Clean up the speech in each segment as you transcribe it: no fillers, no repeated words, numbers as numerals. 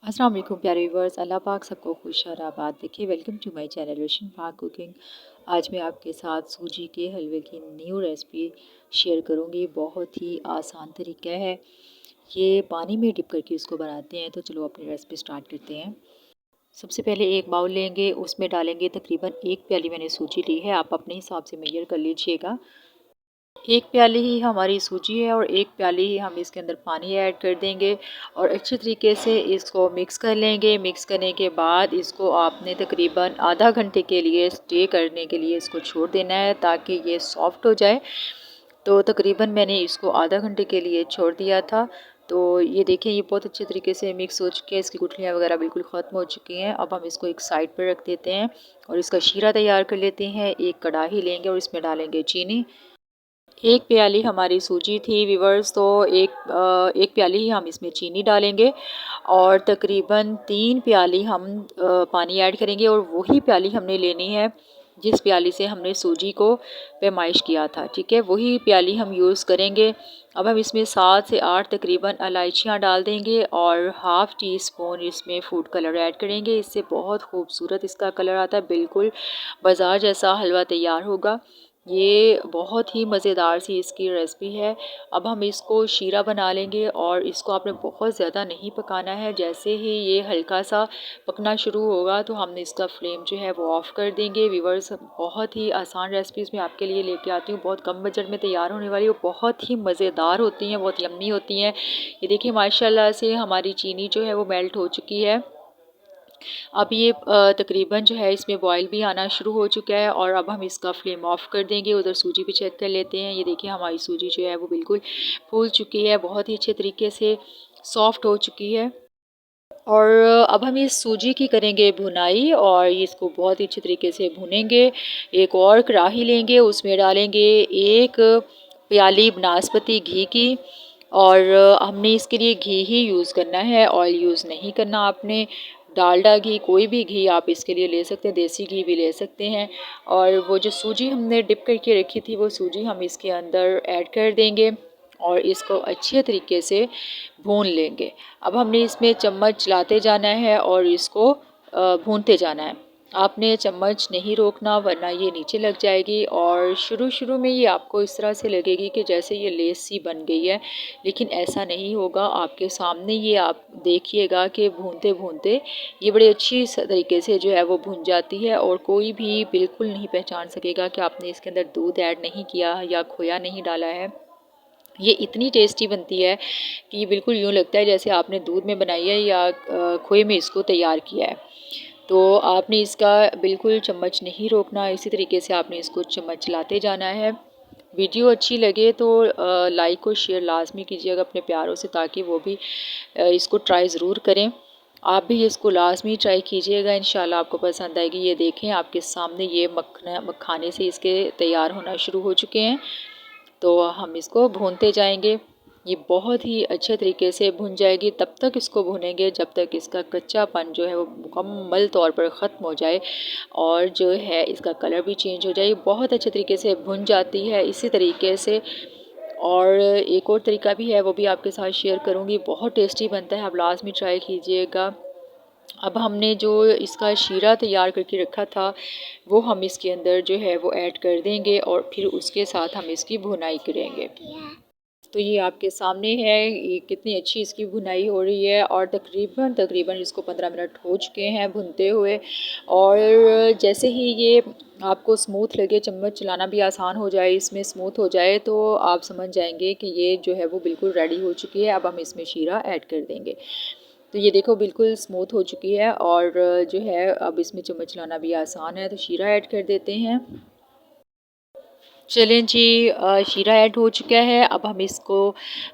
अस्सलाम वालेकुम प्यारे व्यूवर्स। अल्लाह पाक सबको खुश और आबाद रखे। वेलकम टू माय चैनल रोशन पाक कुकिंग। आज मैं आपके साथ सूजी के हलवे की न्यू रेसिपी शेयर करूंगी। बहुत ही आसान तरीका है, ये पानी में डिप करके इसको बनाते हैं। तो चलो अपनी रेसिपी स्टार्ट करते हैं। सबसे पहले एक बाउल लेंगे, उसमें डालेंगे तकरीबन एक प्याली मैंने सूजी ली है। आप अपने हिसाब से मेजर कर लीजिएगा। एक प्याली ही हमारी सूजी है और एक प्याली ही हम इसके अंदर पानी ऐड कर देंगे और अच्छे तरीके से इसको मिक्स कर लेंगे। मिक्स करने के बाद इसको आपने तकरीबन आधा घंटे के लिए स्टे करने के लिए इसको छोड़ देना है ताकि ये सॉफ्ट हो जाए। तो तकरीबन मैंने इसको आधा घंटे के लिए छोड़ दिया था। तो ये देखिए, ये बहुत अच्छे तरीके से मिक्स हो चुके हैं, इसकी गुठलियाँ वगैरह बिल्कुल ख़त्म हो चुकी हैं। अब हम इसको एक साइड पर रख देते हैं और इसका शीरा तैयार कर लेते हैं। एक कढ़ाई लेंगे और इसमें डालेंगे चीनी। एक प्याली हमारी सूजी थी व्यूवर्स, तो एक प्याली ही हम इसमें चीनी डालेंगे और तकरीबन 3 प्याली हम पानी ऐड करेंगे और वही प्याली हमने लेनी है जिस प्याली से हमने सूजी को पैमाइश किया था। ठीक है, वही प्याली हम यूज़ करेंगे। अब हम इसमें 7 से 8 तकरीबन इलायचियाँ डाल देंगे और हाफ़ टी स्पून इसमें फूड कलर ऐड करेंगे। इससे बहुत खूबसूरत इसका कलर आता है, बिल्कुल बाज़ार जैसा हलवा तैयार होगा। ये बहुत ही मज़ेदार सी इसकी रेसिपी है। अब हम इसको शीरा बना लेंगे और इसको आपने बहुत ज़्यादा नहीं पकाना है। जैसे ही ये हल्का सा पकना शुरू होगा तो हमने इसका फ्लेम जो है वो ऑफ़ कर देंगे। व्यूवर्स, बहुत ही आसान रेसिपीज़ मैं आपके लिए लेके आती हूँ, बहुत कम बजट में तैयार होने वाली, वो बहुत ही मज़ेदार होती हैं, बहुत यम्मी होती हैं। ये देखिए माशाल्लाह से हमारी चीनी जो है वो मेल्ट हो चुकी है। अब ये तकरीबन जो है इसमें बॉयल भी आना शुरू हो चुका है और अब हम इसका फ्लेम ऑफ कर देंगे। उधर सूजी भी चेक कर लेते हैं। ये देखिए हमारी सूजी जो है वो बिल्कुल फूल चुकी है, बहुत ही अच्छे तरीके से सॉफ्ट हो चुकी है। और अब हम इस सूजी की करेंगे भुनाई और इसको बहुत ही अच्छे तरीके से भुनेंगे। एक और कढ़ाई लेंगे, उसमें डालेंगे एक प्याली बनास्पति घी की और हमने इसके लिए घी ही यूज़ करना है, ऑयल यूज़ नहीं करना आपने। डालडा घी, कोई भी घी आप इसके लिए ले सकते हैं, देसी घी भी ले सकते हैं। और वो जो सूजी हमने डिप करके रखी थी वो सूजी हम इसके अंदर ऐड कर देंगे और इसको अच्छे तरीके से भून लेंगे। अब हमने इसमें चम्मच चलाते जाना है और इसको भूनते जाना है। आपने चम्मच नहीं रोकना वरना ये नीचे लग जाएगी और शुरू शुरू में ये आपको इस तरह से लगेगी कि जैसे ये लेस सी बन गई है, लेकिन ऐसा नहीं होगा। आपके सामने ये आप देखिएगा कि भूनते भूनते ये बड़ी अच्छी तरीके से जो है वो भुन जाती है और कोई भी बिल्कुल नहीं पहचान सकेगा कि आपने इसके अंदर दूध ऐड नहीं किया या खोया नहीं डाला है। ये इतनी टेस्टी बनती है कि ये बिल्कुल यूँ लगता है जैसे आपने दूध में बनाई है या खोए में इसको तैयार किया है। तो आपने इसका बिल्कुल चम्मच नहीं रोकना, इसी तरीके से आपने इसको चम्मच चलाते जाना है। वीडियो अच्छी लगे तो लाइक और शेयर लाजमी कीजिएगा अपने प्यारों से, ताकि वो भी इसको ट्राई ज़रूर करें। आप भी इसको लाजमी ट्राई कीजिएगा, इंशाल्लाह आपको पसंद आएगी। ये देखें आपके सामने ये मखाने से इसके तैयार होना शुरू हो चुके हैं। तो हम इसको भूनते जाएंगे। ये बहुत ही अच्छे तरीके से भुन जाएगी। तब तक इसको भुनेंगे जब तक इसका कच्चापन जो है वो मुकम्मल तौर पर ख़त्म हो जाए और जो है इसका कलर भी चेंज हो जाए। बहुत अच्छे तरीके से भुन जाती है इसी तरीके से। और एक और तरीका भी है, वो भी आपके साथ शेयर करूँगी, बहुत टेस्टी बनता है, आप लाजमी ट्राई कीजिएगा। अब हमने जो इसका शीरा तैयार करके रखा था वो हम इसके अंदर जो है वो ऐड कर देंगे और फिर उसके साथ हम इसकी भुनाई करेंगे। तो ये आपके सामने है, ये कितनी अच्छी इसकी भुनाई हो रही है और तकरीबन तकरीबन इसको 15 मिनट हो चुके हैं भुनते हुए। और जैसे ही ये आपको स्मूथ लगे, चम्मच चलाना भी आसान हो जाए, इसमें स्मूथ हो जाए, तो आप समझ जाएंगे कि ये जो है वो बिल्कुल रेडी हो चुकी है। अब हम इसमें शीरा ऐड कर देंगे। तो ये देखो बिल्कुल स्मूथ हो चुकी है और जो है अब इसमें चम्मच चलाना भी आसान है। तो शीरा ऐड कर देते हैं। चलें जी, शीरा ऐड हो चुका है। अब हम इसको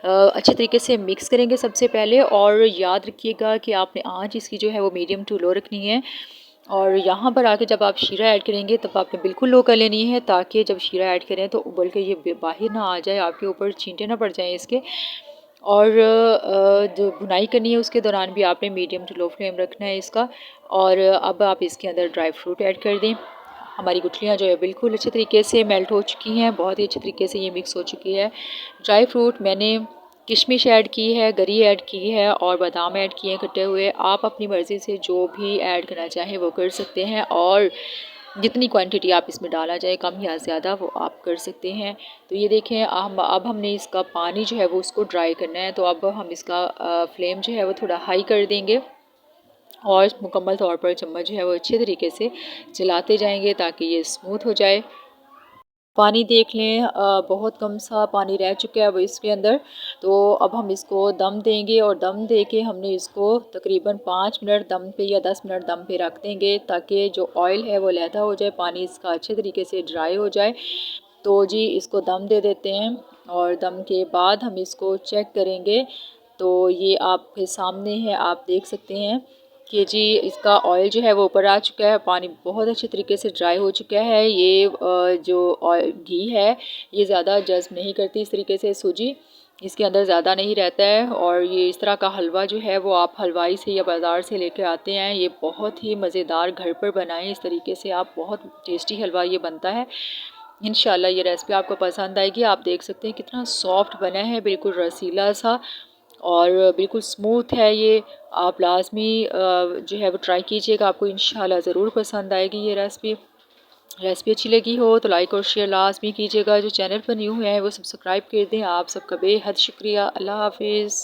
अच्छे तरीके से मिक्स करेंगे सबसे पहले। और याद रखिएगा कि आपने आंच इसकी जो है वो मीडियम टू लो रखनी है। और यहाँ पर आके जब आप शीरा ऐड करेंगे तब आपने बिल्कुल लो कर लेनी है, ताकि जब शीरा ऐड करें तो उबल के ये बाहर ना आ जाए, आपके ऊपर छींटे ना पड़ जाएँ इसके। और जो भुनाई करनी है उसके दौरान भी आपने मीडियम टू लो फ्लेम रखना है इसका। और अब आप इसके अंदर ड्राई फ्रूट ऐड कर दें। हमारी गुठलियाँ जो है बिल्कुल अच्छे तरीके से मेल्ट हो चुकी हैं, बहुत ही अच्छे तरीके से ये मिक्स हो चुकी है। ड्राई फ्रूट मैंने किशमिश ऐड की है, गरी ऐड की है और बादाम ऐड किए हैं कटे हुए। आप अपनी मर्ज़ी से जो भी ऐड करना चाहें वो कर सकते हैं और जितनी क्वांटिटी आप इसमें डाला जाए कम या ज़्यादा वो आप कर सकते हैं। तो ये देखें अब हमने इसका पानी जो है वो उसको ड्राई करना है। तो अब हम इसका फ्लेम जो है वो थोड़ा हाई कर देंगे और मुकम्मल तौर पर चम्मच जो है वो अच्छे तरीके से चलाते जाएंगे ताकि ये स्मूथ हो जाए। पानी देख लें, बहुत कम सा पानी रह चुका है अब इसके अंदर। तो अब हम इसको दम देंगे और दम दे के हमने इसको तकरीबन 5 मिनट दम पे या 10 मिनट दम पे रख देंगे ताकि जो ऑयल है वो अलहदा हो जाए, पानी इसका अच्छे तरीके से ड्राई हो जाए। तो जी इसको दम दे देते हैं और दम के बाद हम इसको चेक करेंगे। तो ये आपके सामने है, आप देख सकते हैं कि जी इसका ऑयल जो है वो ऊपर आ चुका है, पानी बहुत अच्छे तरीके से ड्राई हो चुका है। ये जो ऑयल घी है ये ज़्यादा जज्ब नहीं करती इस तरीके से सूजी, इसके अंदर ज़्यादा नहीं रहता है। और ये इस तरह का हलवा जो है वो आप हलवाई से या बाज़ार से लेकर आते हैं, ये बहुत ही मज़ेदार घर पर बनाएं इस तरीके से आप, बहुत टेस्टी हलवा ये बनता है। इंशाल्लाह ये रेसिपी आपको पसंद आएगी। आप देख सकते हैं कितना सॉफ्ट बना है, बिल्कुल रसीला सा और बिल्कुल स्मूथ है ये। आप लाज़मी जो है वो ट्राई कीजिएगा, आपको इंशाल्लाह ज़रूर पसंद आएगी ये रेसिपी। रेसिपी अच्छी लगी हो तो लाइक और शेयर लाज़मी कीजिएगा। जो चैनल पर न्यू है वो सब्सक्राइब कर दें। आप सबका बेहद शुक्रिया। अल्लाह हाफिज़।